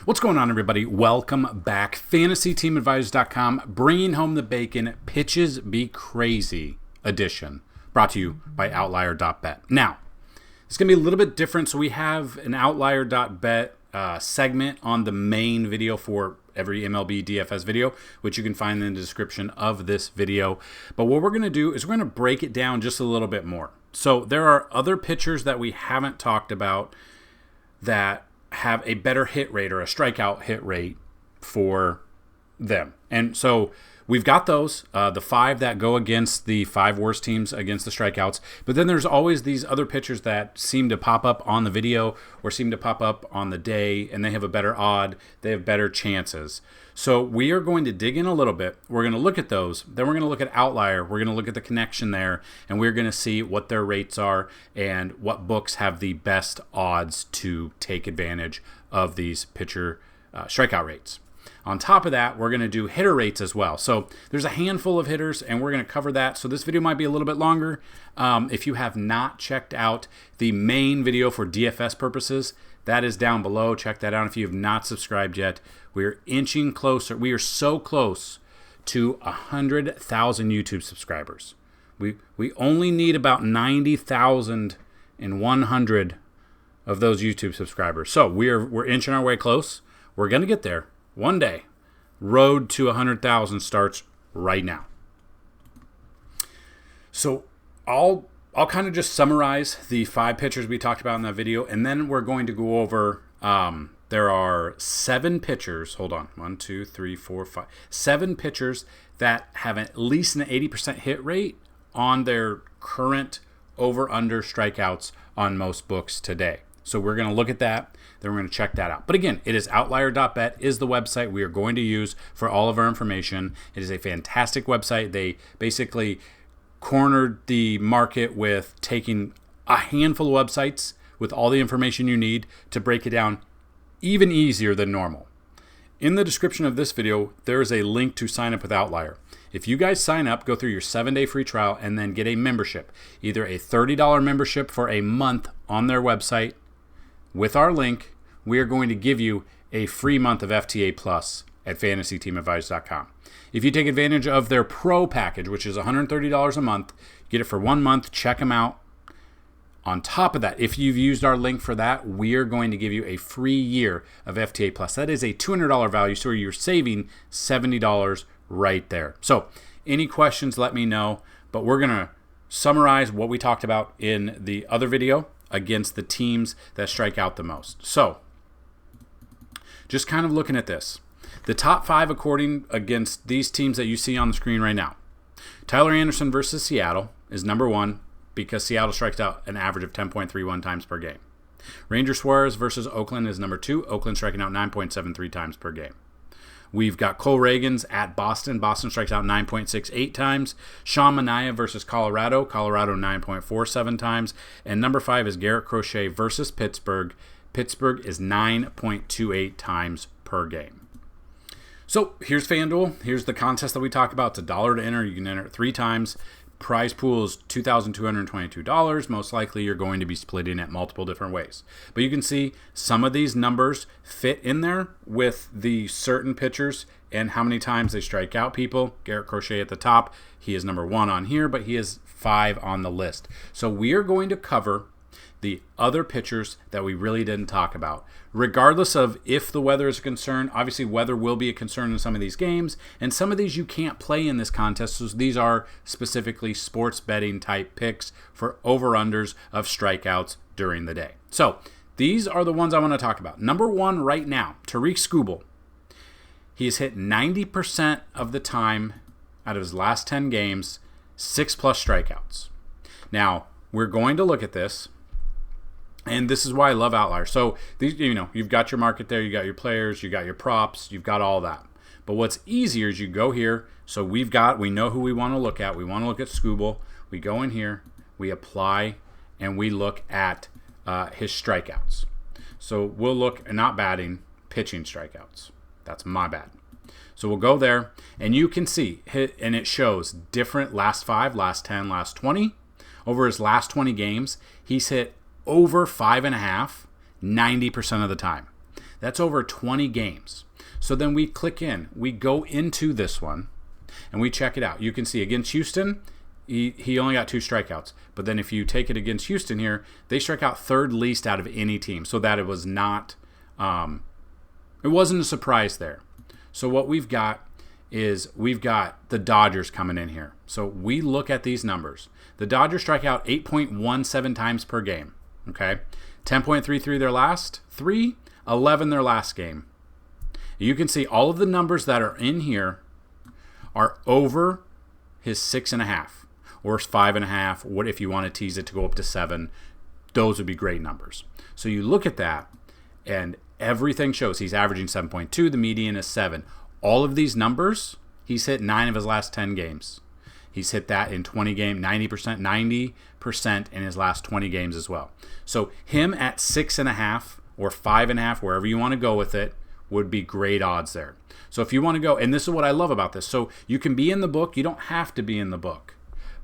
What's going on, everybody? Welcome back. FantasyTeamAdvisors.com, bringing home the bacon. Pitches Be Crazy edition, brought to you by Outlier.Bet. Now, it's going to be a little bit different. So we have an Outlier.Bet segment on the main video for every MLB DFS video, which you can find in the description of this video. But what we're going to do is we're going to break it down just a little bit more. So there are other pitchers that we haven't talked about that have a better hit rate or a strikeout hit rate for them. And so we've got those, the five that go against the five worst teams against the strikeouts. But then there's always these other pitchers that seem to pop up on the video or seem to pop up on the day, and they have a better odd. They have better chances. So we are going to dig in a little bit. We're going to look at those. Then we're going to look at Outlier. We're going to look at the connection there, and we're going to see what their rates are and what books have the best odds to take advantage of these pitcher strikeout rates. On top of that, we're going to do hitter rates as well. So there's a handful of hitters, and we're going to cover that. So this video might be a little bit longer. If you have not checked out the main video for DFS purposes, that is down below. Check that out if you have not subscribed yet. We're inching closer. We are so close to 100,000 YouTube subscribers. We only need about 90,100 of those YouTube subscribers. So we're inching our way close. We're going to get there one day. Road to 100,000 starts right now. So I'll kind of just summarize the five pitchers we talked about in that video, and then we're going to go over, there are seven pitchers, hold on, 1, 2, 3, 4, 5, seven pitchers that have at least an 80% hit rate on their current over-under strikeouts on most books today. So we're going to look at that, then we're going to check that out. But again, it is Outlier.Bet is the website we are going to use for all of our information. It is a fantastic website. They basically cornered the market with taking a handful of websites with all the information you need to break it down even easier than normal. In the description of this video, there is a link to sign up with Outlier. If you guys sign up, go through your 7-day free trial and then get a membership, either a $30 membership for a month on their website. With our link, we are going to give you a free month of FTA Plus at FantasyTeamAdvisors.com. If you take advantage of their Pro package, which is $130 a month, get it for 1 month, check them out. On top of that, if you've used our link for that, we are going to give you a free year of FTA Plus. That is a $200 value, so you're saving $70 right there. So any questions, let me know. But we're going to summarize what we talked about in the other video against the teams that strike out the most. So just kind of looking at this. The top five according against these teams that you see on the screen right now. Tyler Anderson versus Seattle is number one because Seattle strikes out an average of 10.31 times per game. Ranger Suarez versus Oakland is number two. Oakland striking out 9.73 times per game. We've got Cole Ragans at Boston. Boston strikes out 9.68 times. Sean Manaea versus Colorado. Colorado 9.47 times. And number five is Garrett Crochet versus Pittsburgh. Pittsburgh is 9.28 times per game. So here's FanDuel. Here's the contest that we talked about. It's $1 to enter. You can enter it 3 times. Prize pool is $2,222. Most likely you're going to be splitting it multiple different ways. But you can see some of these numbers fit in there with the certain pitchers and how many times they strike out people. Garrett Crochet at the top. He is number 1 on here, but he is 5 on the list. So we are going to cover the other pitchers that we really didn't talk about. Regardless of if the weather is a concern, obviously weather will be a concern in some of these games, and some of these you can't play in this contest, so these are specifically sports betting type picks for over-unders of strikeouts during the day. So these are the ones I want to talk about. Number 1 right now, Tarik Skubal. He has hit 90% of the time out of his last 10 games, 6+ strikeouts. Now, we're going to look at this. And this is why I love Outlier. So these, you've got your market there, you got your players, you got your props, you've got all that. But what's easier is you go here. So we know who we want to look at. We want to look at Skubal. We go in here, we apply, and we look at his strikeouts. So we'll look, not batting, pitching strikeouts. That's my bad. So we'll go there, and you can see, and it shows different last 5, last 10, last 20. Over his last 20 games, he's hit over 5.5, 90% of the time. That's over 20 games. So then we click in, we go into this one, and we check it out. You can see against Houston, he only got 2 strikeouts. But then if you take it against Houston here, they strike out third least out of any team. So that it was not, it wasn't a surprise there. So what we've got is we've got the Dodgers coming in here. So we look at these numbers. The Dodgers strike out 8.17 times per game. Okay, 10.33 their last 3, 11 their last game. You can see all of the numbers that are in here are over his 6.5 or 5.5. What if you want to tease it to go up to 7? Those would be great numbers. So you look at that, and everything shows he's averaging 7.2. The median is 7. All of these numbers, he's hit 9 of his last 10 games. He's hit that in 20 games, 90% in his last 20 games as well. So him at 6.5 or 5.5, wherever you want to go with it, would be great odds there. So if you want to go, and this is what I love about this. So you can be in the book. You don't have to be in the book.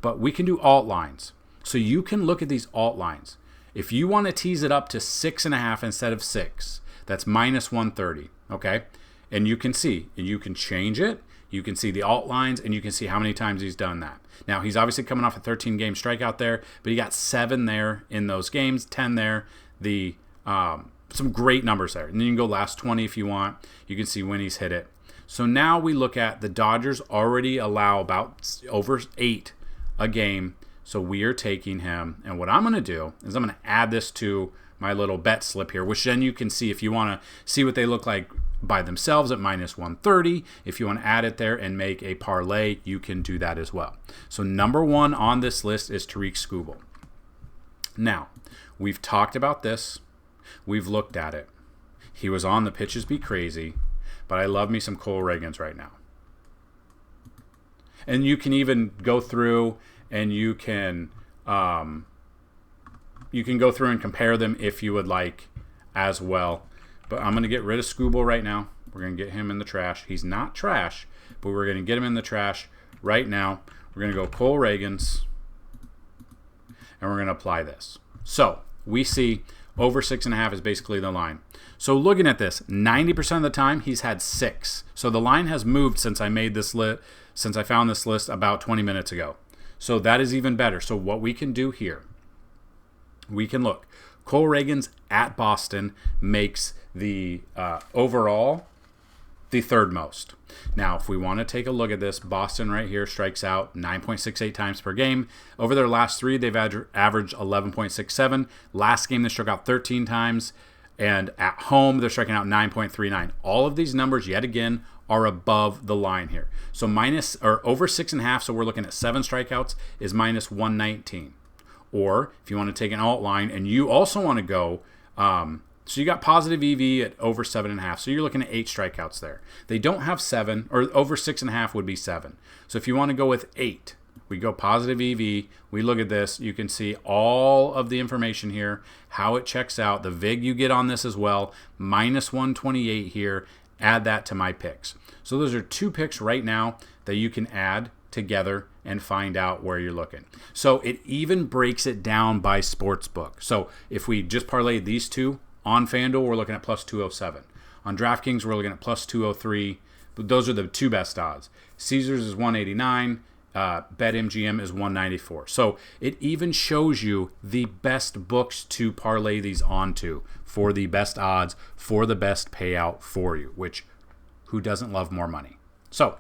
But we can do alt lines. So you can look at these alt lines. If you want to tease it up to 6.5 instead of 6, that's minus 130. Okay? And you can see, and you can change it. You can see the alt lines, and you can see how many times he's done that. Now, he's obviously coming off a 13-game strikeout there, but he got 7 there in those games, 10 there. Some great numbers there. And then you can go last 20 if you want. You can see when he's hit it. So now we look at the Dodgers already allow about over 8 a game. So we are taking him. And what I'm going to do is I'm going to add this to my little bet slip here, which then you can see if you want to see what they look like by themselves at minus 130. If you want to add it there and make a parlay, you can do that as well. So number 1 on this list is Tariq Skubal. Now, we've talked about this. We've looked at it. He was on the Pitches Be Crazy, but I love me some Cole Reagans right now. And you can even go through and you can go through and compare them if you would like as well. But I'm going to get rid of Skubal right now. We're going to get him in the trash. He's not trash, but we're going to get him in the trash right now. We're going to go Cole Reagans, and we're going to apply this. So we see over 6.5 is basically the line. So looking at this, 90% of the time he's had 6. So the line has moved since I made this since I found this list about 20 minutes ago. So that is even better. So what we can do here, we can look. Cole Reagans at Boston makes the overall the third most. Now, if we want to take a look at this, Boston right here strikes out 9.68 times per game. Over their last 3, they've averaged 11.67. Last game, they struck out 13 times. And at home, they're striking out 9.39. All of these numbers, yet again, are above the line here. So over 6.5, so we're looking at 7 strikeouts, is minus 119. Or if you want to take an alt line and you also want to go, so you got positive EV at over 7.5. So you're looking at 8 strikeouts there. They don't have 7, or over 6.5 would be 7. So if you want to go with 8, we go positive EV. We look at this. You can see all of the information here, how it checks out. The VIG you get on this as well, minus 128 here. Add that to my picks. So those are 2 picks right now that you can add together and find out where you're looking. So it even breaks it down by sportsbook. So if we just parlay these 2 on FanDuel, we're looking at plus 207. On DraftKings, we're looking at plus 203. But those are the 2 best odds. Caesars is 189. BetMGM is 194. So it even shows you the best books to parlay these onto for the best odds, for the best payout for you, which who doesn't love more money? So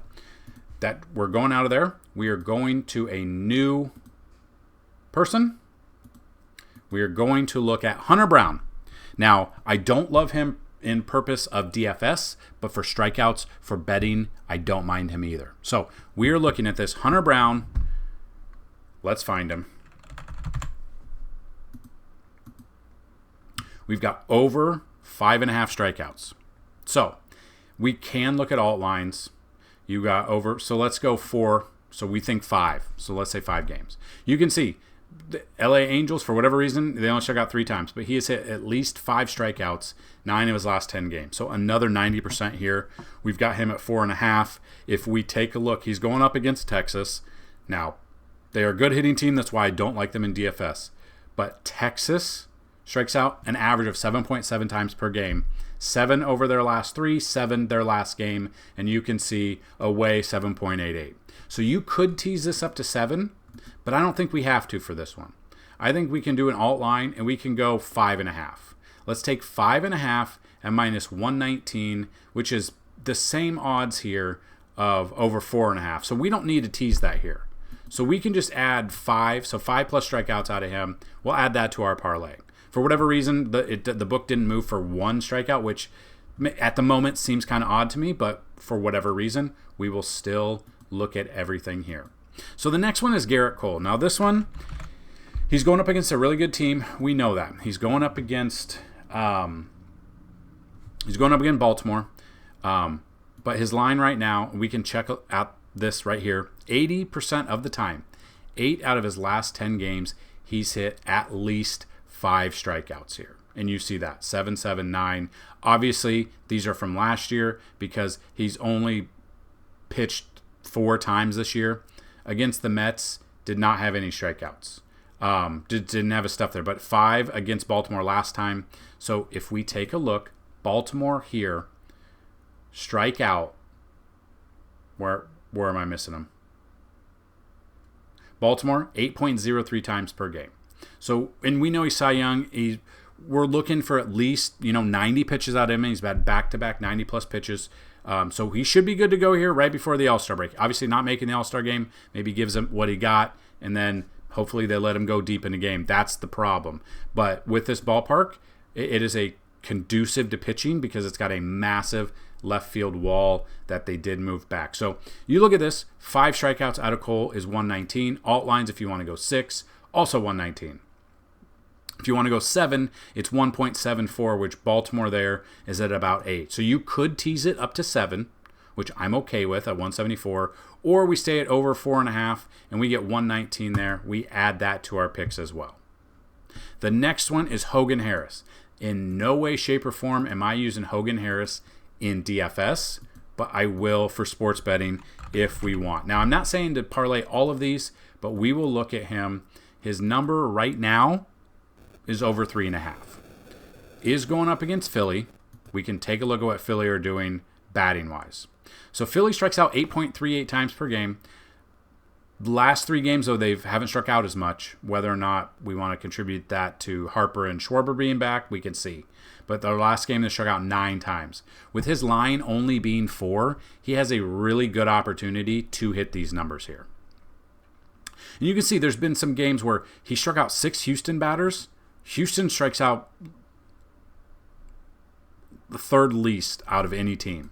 that we're going out of there. We are going to a new person. We are going to look at Hunter Brown. Now, I don't love him in purpose of DFS, but for strikeouts, for betting, I don't mind him either. So we are looking at this Hunter Brown. Let's find him. We've got over 5.5 strikeouts. So we can look at alt lines. You got over, so let's go 4. So we think 5. So let's say 5 games. You can see the LA Angels, for whatever reason, they only struck out 3 times, but he has hit at least 5 strikeouts, 9 of his last 10 games. So another 90% here. We've got him at 4.5. If we take a look, he's going up against Texas. Now, they are a good hitting team. That's why I don't like them in DFS. But Texas strikes out an average of 7.7 times per game. 7 over their last 3, 7 their last game, and you can see away 7.88. So you could tease this up to 7, but I don't think we have to for this one. I think we can do an alt line, and we can go 5.5. Let's take 5.5 and minus 119, which is the same odds here of over 4.5. So we don't need to tease that here. So we can just add 5, so 5 plus strikeouts out of him. We'll add that to our parlay. For whatever reason, the book didn't move for 1 strikeout, which at the moment seems kind of odd to me, but for whatever reason, we will still look at everything here. So the next one is Garrett Cole. Now this one, he's going up against a really good team. We know that. He's going up against Baltimore. But his line right now, we can check out this right here. 80% of the time, 8 out of his last 10 games, he's hit at least 5 strikeouts here. And you see that, 7, 7, 9. Obviously, these are from last year because he's only pitched 4 times this year. Against the Mets, did not have any strikeouts. Didn't have his stuff there, but 5 against Baltimore last time. So if we take a look, Baltimore here, strike out. Where am I missing him? Baltimore, 8.03 times per game. So, and we know he's Cy Young. We're looking for at least 90 pitches out of him. He's had back-to-back 90-plus pitches. So he should be good to go here right before the All-Star break. Obviously not making the All-Star game. Maybe gives him what he got, and then hopefully they let him go deep in the game. That's the problem. But with this ballpark, it is a conducive to pitching because it's got a massive left field wall that they did move back. So you look at this, 5 strikeouts out of Cole is 119. Alt lines, if you want to go 6, also 119. If you want to go 7, it's 1.74, which Baltimore there is at about 8. So you could tease it up to 7, which I'm okay with at 174, or we stay at over 4.5 and we get 119 there. We add that to our picks as well. The next one is Hogan Harris. In no way, shape, or form am I using Hogan Harris in DFS, but I will for sports betting if we want. Now, I'm not saying to parlay all of these, but we will look at him. His number right now is over 3.5. Is going up against Philly. We can take a look at what Philly are doing batting-wise. So Philly strikes out 8.38 times per game. The last 3 games, though, they haven't struck out as much. Whether or not we want to contribute that to Harper and Schwarber being back, we can see. But the last game, they struck out 9 times. With his line only being 4, he has a really good opportunity to hit these numbers here. And you can see there's been some games where he struck out 6 Houston batters. Houston strikes out the 3rd least out of any team.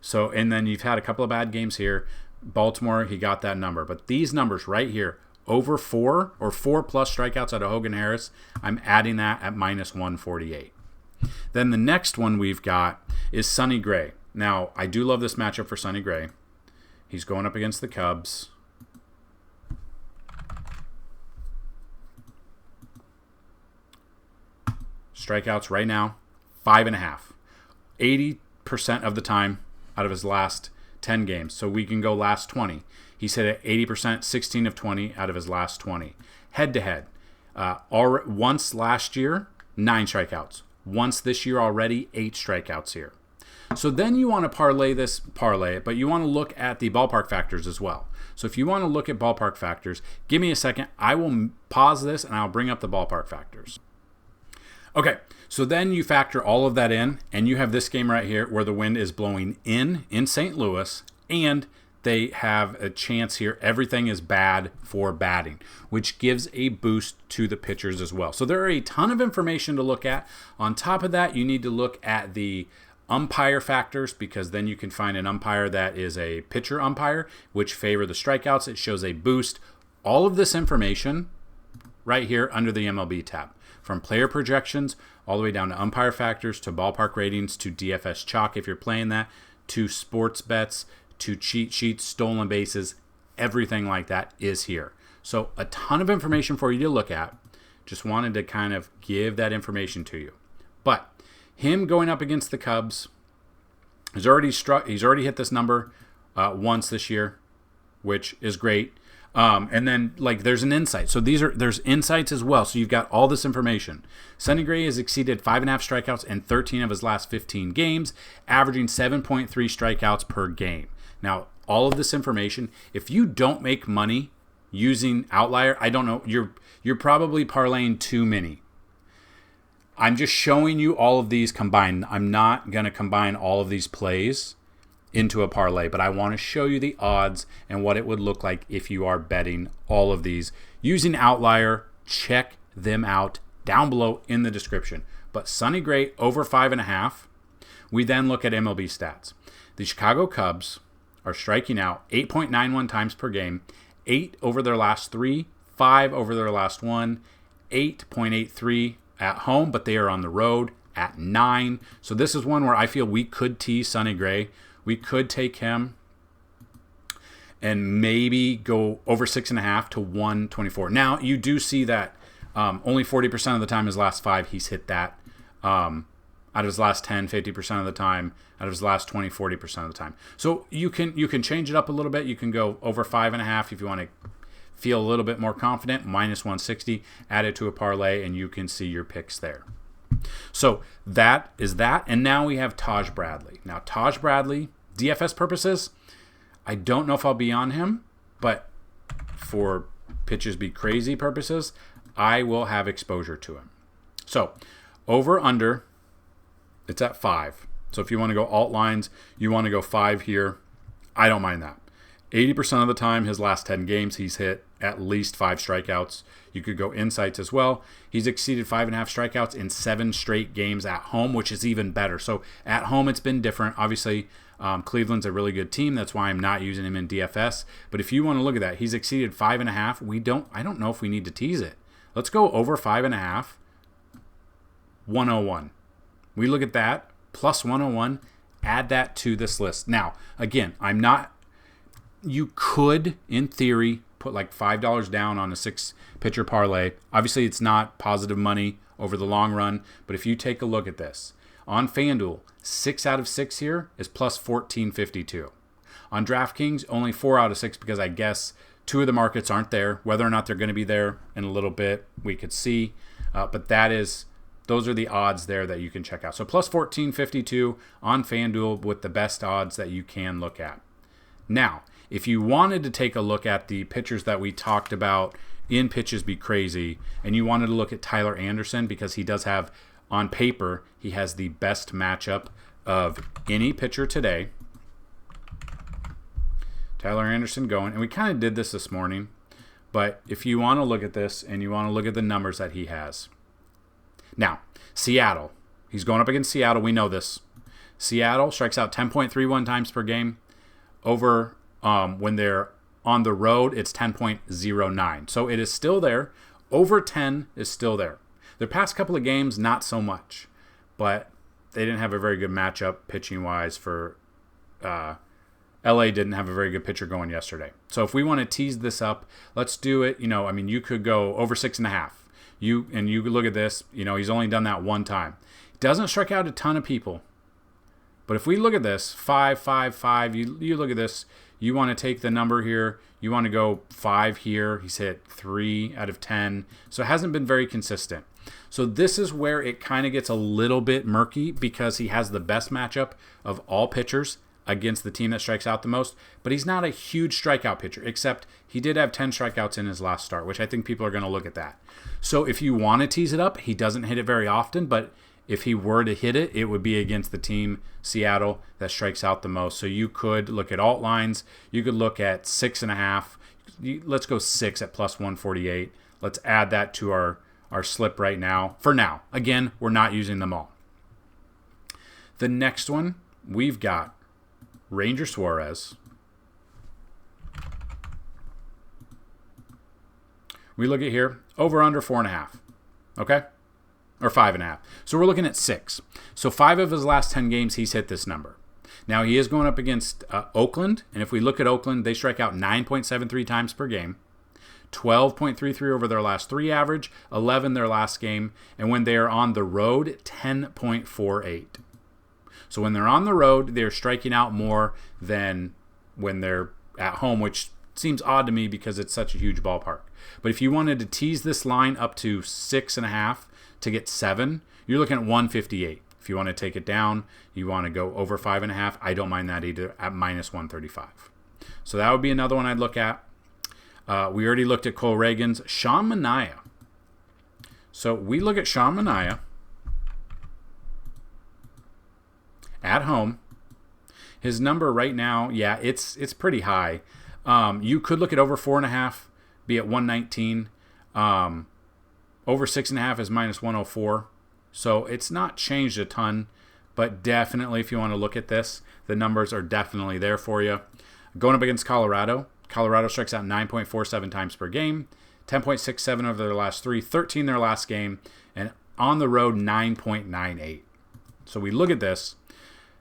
So, and then you've had a couple of bad games here. Baltimore, he got that number. But these numbers right here, over 4 or 4 plus strikeouts out of Hogan Harris, I'm adding that at minus 148. Then the next one we've got is Sonny Gray. Now, I do love this matchup for Sonny Gray. He's going up against the Cubs. Strikeouts right now, 5.5. 80% of the time out of his last 10 games. So we can go last 20. He's hit at 80%, 16 of 20 out of his last 20. Head-to-head. Once last year, 9 strikeouts. Once this year already, 8 strikeouts here. So then you want to parlay it, but you want to look at the ballpark factors as well. So if you want to look at ballpark factors, give me a second. I will pause this and I'll bring up the ballpark factors. Okay, so then you factor all of that in, and you have this game right here where the wind is blowing in St. Louis, and they have a chance here. Everything is bad for batting, which gives a boost to the pitchers as well. So there are a ton of information to look at. On top of that, you need to look at the umpire factors, because then you can find an umpire that is a pitcher umpire, which favor the strikeouts. It shows a boost. All of this information right here under the MLB tab. From player projections all the way down to umpire factors, to ballpark ratings, to DFS chalk if you're playing that, to sports bets, to cheat sheets, stolen bases, everything like that is here. So a ton of information for you to look at. Just wanted to kind of give that information to you. But him going up against the Cubs, he's already hit this number once this year, which is great. And then like there's an insight. So there's insights as well. So you've got all this information. Sonny Gray has exceeded 5.5 strikeouts in 13 of his last 15 games, averaging 7.3 strikeouts per game. Now, all of this information, if you don't make money using Outlier, I don't know, you're probably parlaying too many. I'm just showing you all of these combined. I'm not going to combine all of these plays into a parlay, but I want to show you the odds and what it would look like if you are betting all of these using Outlier. Check them out down below in the description. But Sonny Gray over 5.5. We then look at MLB stats. The Chicago Cubs are striking out 8.91 times per game, 8 over their last 3, 5 over their last 1, 8.83 at home, but they are on the road at 9. So this is one where I feel we could tease Sonny Gray. We could take him and maybe go over 6.5 to 124. Now, you do see that only 40% of the time his last 5, he's hit that. Out of his last 10, 50% of the time. Out of his last 20, 40% of the time. So you can change it up a little bit. You can go over 5.5 if you want to feel a little bit more confident. Minus 160. Add it to a parlay, and you can see your picks there. So that is that. And now we have Taj Bradley. Now, Taj Bradley, DFS purposes, I don't know if I'll be on him, but for pitches be crazy purposes, I will have exposure to him. So over under, it's at 5. So if you want to go alt lines, you want to go 5 here. I don't mind that. 80% of the time, his last 10 games, he's hit at least 5 strikeouts. You could go insights as well. He's exceeded 5.5 strikeouts in 7 straight games at home, which is even better. So at home, it's been different. Obviously, Cleveland's a really good team. That's why I'm not using him in DFS. But if you want to look at that, he's exceeded 5.5. I don't know if we need to tease it. Let's go over 5.5. 101. We look at that, plus 101, add that to this list. Now, again, you could, in theory, put like $5 down on a 6-pitcher parlay. Obviously, it's not positive money over the long run, but if you take a look at this, on FanDuel, 6 out of 6 here is plus 1452. On DraftKings, only 4 out of 6 because I guess 2 of the markets aren't there. Whether or not they're going to be there in a little bit, we could see. But those are the odds there that you can check out. So plus 1452 on FanDuel with the best odds that you can look at. Now, if you wanted to take a look at the pitchers that we talked about in Pitches Be Crazy, and you wanted to look at Tyler Anderson because he does have, on paper, he has the best matchup of any pitcher today. Tyler Anderson going, and we kind of did this morning, but if you want to look at this and you want to look at the numbers that he has. Now, Seattle. He's going up against Seattle. We know this. Seattle strikes out 10.31 times per game. Over when they're on the road, it's 10.09. So it is still there. Over 10 is still there. Their past couple of games, not so much. But they didn't have a very good matchup pitching-wise for LA didn't have a very good pitcher going yesterday. So if we want to tease this up, let's do it. You could go over 6.5. You could look at this. He's only done that one time. He doesn't strike out a ton of people. But if we look at this, 5, 5, 5, you look at this, you want to take the number here, you want to go 5 here, he's hit 3 out of 10, so it hasn't been very consistent. So this is where it kind of gets a little bit murky because he has the best matchup of all pitchers against the team that strikes out the most, but he's not a huge strikeout pitcher, except he did have 10 strikeouts in his last start, which I think people are going to look at that. So if you want to tease it up, he doesn't hit it very often, but if he were to hit it, it would be against the team, Seattle, that strikes out the most. So you could look at alt lines. You could look at 6.5. Let's go 6 at plus 148. Let's add that to our slip right now. For now. Again, we're not using them all. The next one, we've got Ranger Suarez. We look at here, over under 4.5. Okay? Or 5.5. So we're looking at 6. So 5 of his last 10 games, he's hit this number. Now he is going up against Oakland, and if we look at Oakland, they strike out 9.73 times per game, 12.33 over their last 3 average, 11 their last game, and when they are on the road, 10.48. So when they're on the road, they're striking out more than when they're at home, which seems odd to me because it's such a huge ballpark. But if you wanted to tease this line up to 6.5 to get 7, you're looking at 158. If you want to take it down, you want to go over 5.5, I don't mind that either at minus 135. So that would be another one I'd look at. We already looked at Cole Reagan's. Sean Manaea. So we look at Sean Manaea at home. His number right now, yeah, it's pretty high. You could look at over 4.5, be at 119. Over 6.5 is minus 104. So it's not changed a ton, but definitely if you want to look at this, the numbers are definitely there for you. Going up against Colorado. Colorado strikes out 9.47 times per game, 10.67 over their last 3, 13 their last game, and on the road 9.98. So we look at this.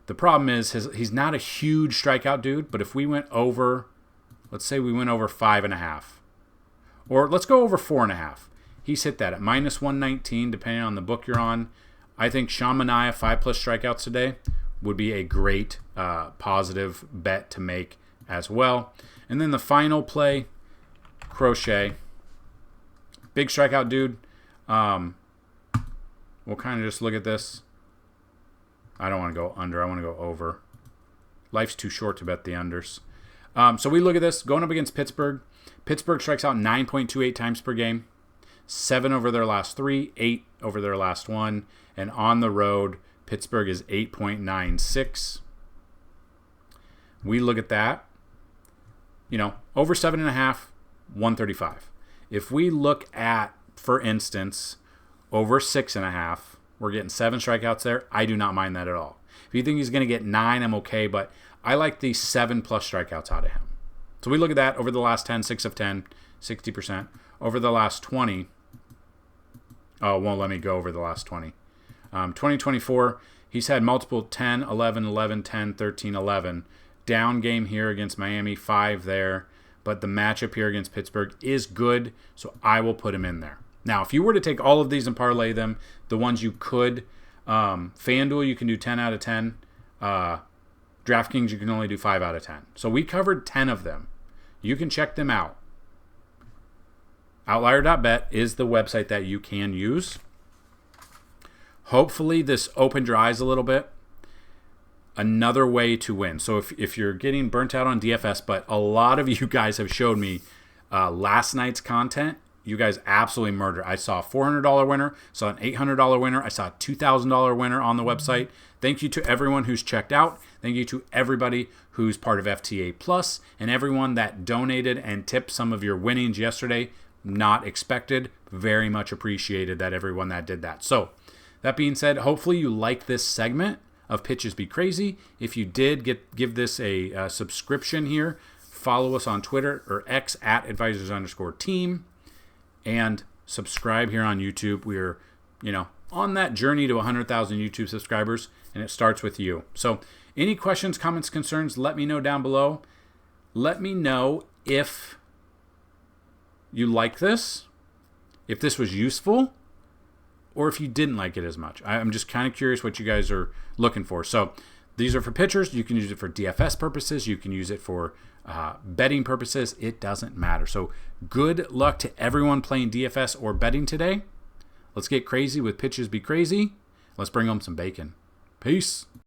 The problem is he's not a huge strikeout dude, but if we went over, let's say we went over 5.5, or let's go over 4.5. He's hit that at minus 119, depending on the book you're on. I think Sean Manaea, 5+ strikeouts today, would be a great positive bet to make as well. And then the final play, Crochet. Big strikeout dude. We'll kind of just look at this. I don't want to go under. I want to go over. Life's too short to bet the unders. So we look at this. Going up against Pittsburgh. Pittsburgh strikes out 9.28 times per game. 7 over their last 3, 8 over their last 1. And on the road, Pittsburgh is 8.96. We look at that. Over 7.5, 135. If we look at, for instance, over 6.5, we're getting 7 strikeouts there. I do not mind that at all. If you think he's going to get 9, I'm okay, but I like these 7+ strikeouts out of him. So we look at that over the last 10, 6 of 10, 60%. Over the last 20, it won't let me go over the last 20. 2024, he's had multiple 10, 11, 11, 10, 13, 11. Down game here against Miami, 5 there. But the matchup here against Pittsburgh is good, so I will put him in there. Now, if you were to take all of these and parlay them, the ones you could, FanDuel, you can do 10 out of 10. DraftKings, you can only do 5 out of 10. So we covered 10 of them. You can check them out. Outlier.Bet is the website that you can use. Hopefully this opened your eyes a little bit. Another way to win. So if you're getting burnt out on DFS, but a lot of you guys have showed me last night's content, you guys absolutely murdered. I saw a $400 winner, saw an $800 winner, I saw a $2,000 winner on the website. Thank you to everyone who's checked out. Thank you to everybody who's part of FTA Plus and everyone that donated and tipped some of your winnings yesterday. Not expected. Very much appreciated that everyone that did that. So that being said, hopefully you like this segment of Pitches Be Crazy. If you did, give this a subscription here. Follow us on Twitter or X at advisors_team. And subscribe here on YouTube. We're, on that journey to 100,000 YouTube subscribers, and it starts with you. So any questions, comments, concerns, let me know down below. Let me know if you like this, if this was useful, or if you didn't like it as much. I'm just kind of curious what you guys are looking for. So these are for pitchers. You can use it for DFS purposes. You can use it for betting purposes. It doesn't matter. So good luck to everyone playing DFS or betting today. Let's get crazy with Pitches Be Crazy. Let's bring home some bacon. Peace.